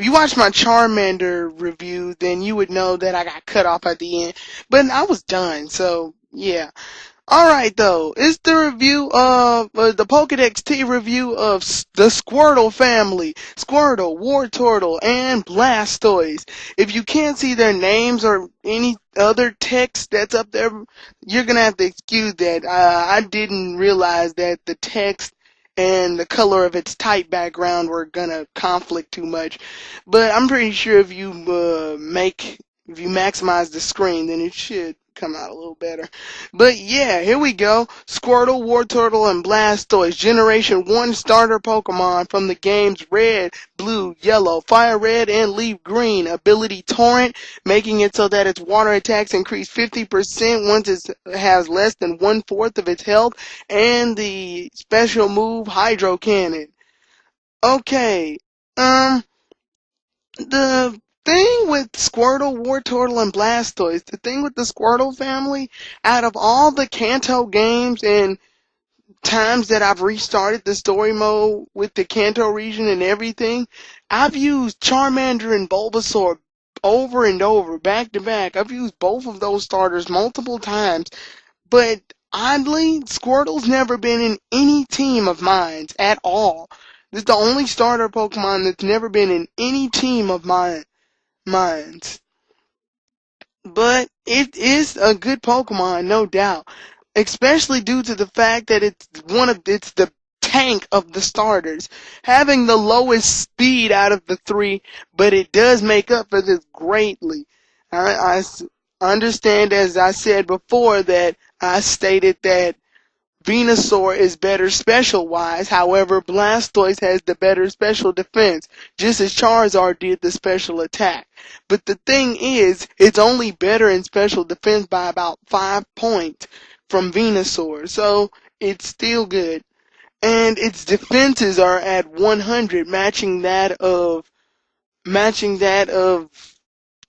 If you watch my Charmander review, then you would know that I got cut off at the end. But I was done, so yeah. Alright though, it's the review of, the PokedexT review of the Squirtle family. Squirtle, Wartortle, and Blastoise. If you can't see their names or any other text that's up there, you're gonna have to excuse that. I didn't realize that the text and the color of its type background were gonna conflict too much. But I'm pretty sure if you maximize the screen, then it should come out a little better. But yeah, here we go. Squirtle, Wartortle, and Blastoise, Generation 1 starter Pokemon from the games Red, Blue, Yellow, Fire Red, and Leaf Green. Ability Torrent, making it so that its water attacks increase 50% once it has less than 1/4 of its health, and the special move Hydro Cannon. Okay, the thing with Squirtle, Wartortle, and Blastoise, the thing with the Squirtle family, out of all the Kanto games and times that I've restarted the story mode with the Kanto region and everything, I've used Charmander and Bulbasaur over and over, back to back. I've used both of those starters multiple times, but oddly, Squirtle's never been in any team of mine at all. This is the only starter Pokemon that's never been in any team of mine. But it is a good Pokemon, no doubt. Especially due to the fact that it's the tank of the starters. Having the lowest speed out of the three, but it does make up for this greatly. I understand, as I said before, that I stated that Venusaur is better special-wise, however, Blastoise has the better special defense, just as Charizard did the special attack. But the thing is, it's only better in special defense by about 5 points from Venusaur, so it's still good. And its defenses are at 100, matching that of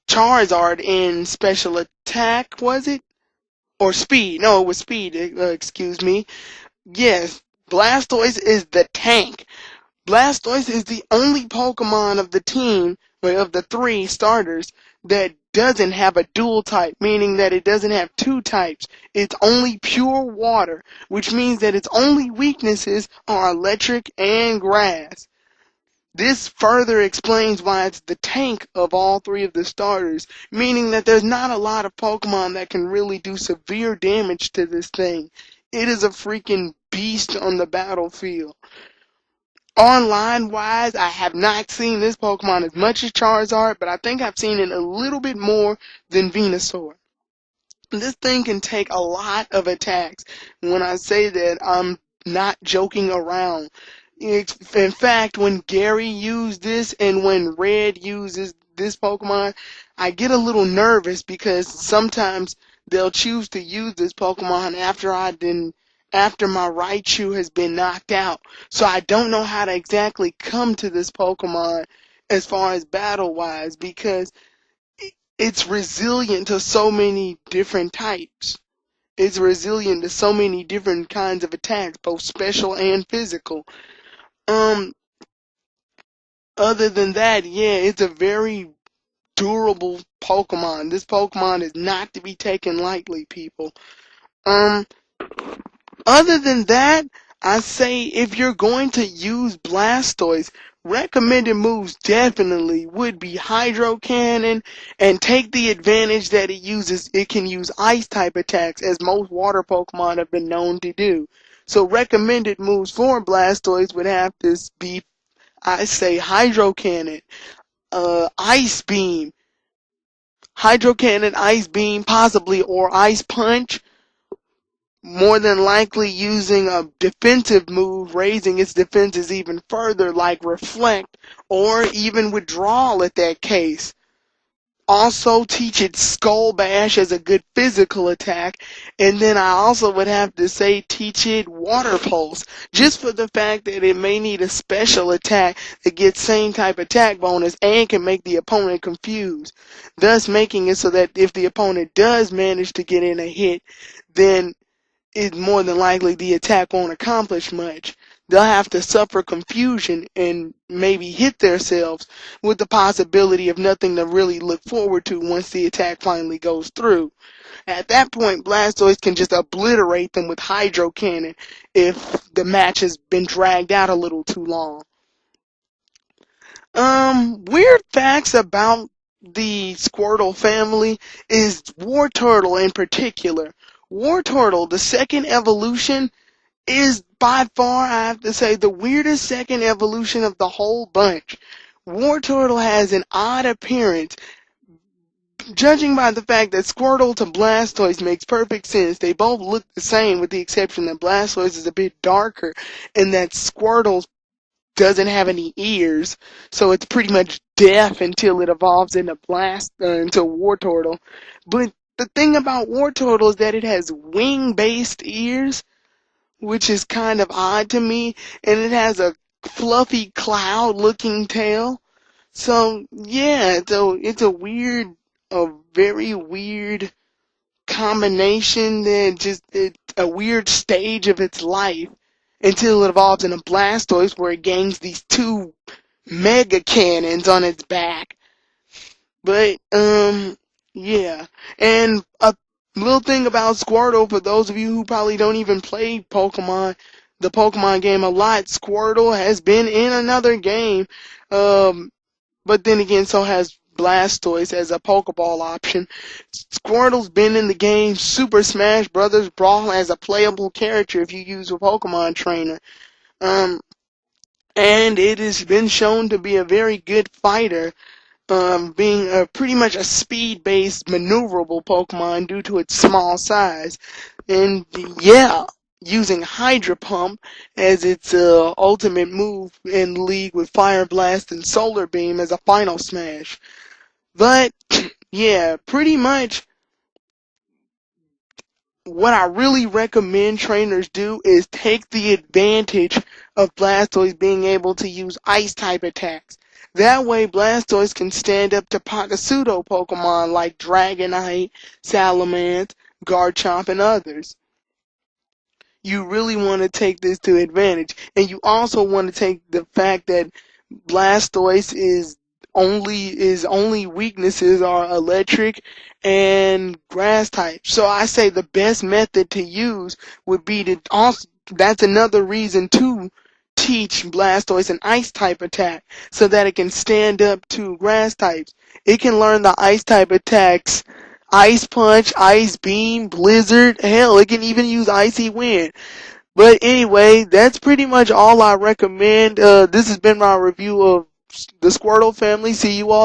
Charizard in special attack, was it? Or speed. No, it was speed, excuse me. Yes, Blastoise is the tank. Blastoise is the only Pokemon of the team, or of the three starters, that doesn't have a dual type, meaning that it doesn't have two types. It's only pure water, which means that its only weaknesses are electric and grass. This further explains why it's the tank of all three of the starters, meaning that there's not a lot of Pokemon that can really do severe damage to this thing. It is a freaking beast on the battlefield. Online-wise, I have not seen this Pokemon as much as Charizard, but I think I've seen it a little bit more than Venusaur. This thing can take a lot of attacks. When I say that, I'm not joking around. In fact, when Gary used this and when Red uses this Pokemon, I get a little nervous because sometimes they'll choose to use this Pokemon after my Raichu has been knocked out. So I don't know how to exactly come to this Pokemon as far as battle-wise, because it's resilient to so many different types. It's resilient to so many different kinds of attacks, both special and physical. Other than that, yeah, it's a very durable Pokemon. This Pokemon is not to be taken lightly, people. Other than that, I say if you're going to use Blastoise, recommended moves definitely would be Hydro Cannon and take the advantage that it can use ice type attacks, as most water Pokemon have been known to do. So recommended moves for Blastoise would have to be, I say, Hydro Cannon, Ice Beam, Hydro Cannon, Ice Beam, possibly, or Ice Punch. More than likely using a defensive move, raising its defenses even further, like Reflect, or even Withdrawal at that case. Also teach it Skull Bash as a good physical attack, and then I also would have to say teach it Water Pulse, just for the fact that it may need a special attack that gets same type attack bonus and can make the opponent confused, thus making it so that if the opponent does manage to get in a hit, then more than likely the attack won't accomplish much. they'll have to suffer confusion and maybe hit themselves with the possibility of nothing to really look forward to once the attack finally goes through. At that point, Blastoise can just obliterate them with Hydro Cannon if the match has been dragged out a little too long. Weird facts about the Squirtle family is War Turtle in particular. War Turtle, the second evolution, is by far, I have to say, the weirdest second evolution of the whole bunch. War Turtle has an odd appearance. Judging by the fact that Squirtle to Blastoise makes perfect sense, they both look the same with the exception that Blastoise is a bit darker and that Squirtle doesn't have any ears, so it's pretty much deaf until it evolves into War Turtle. But the thing about War Turtle is that it has wing-based ears, which is kind of odd to me, and it has a fluffy cloud-looking tail. So yeah, it's a very weird combination that it's a weird stage of its life until it evolves in a Blastoise where it gains these two mega cannons on its back. But, yeah. And a little thing about Squirtle, for those of you who probably don't even play the Pokemon game a lot, Squirtle has been in another game. But then again, so has Blastoise as a Pokeball option. Squirtle's been in the game Super Smash Bros. Brawl as a playable character if you use a Pokemon trainer. Um, and it has been shown to be a very good fighter, being pretty much a speed-based, maneuverable Pokemon due to its small size. And yeah, using Hydro Pump as its ultimate move in the league with Fire Blast and Solar Beam as a final smash. But yeah, pretty much what I really recommend trainers do is take the advantage of Blastoise being able to use Ice-type attacks. That way, Blastoise can stand up to pseudo Pokemon like Dragonite, Salamence, Garchomp, and others. You really want to take this to advantage. And you also want to take the fact that Blastoise is only weaknesses are electric and grass type. So I say the best method to use would be to also, that's another reason to teach Blastoise an ice type attack so that it can stand up to grass types. It can learn the ice type attacks: Ice Punch, Ice Beam, Blizzard, hell, it can even use Icy Wind. But anyway, that's pretty much all I recommend. This has been my review of the Squirtle family. See you all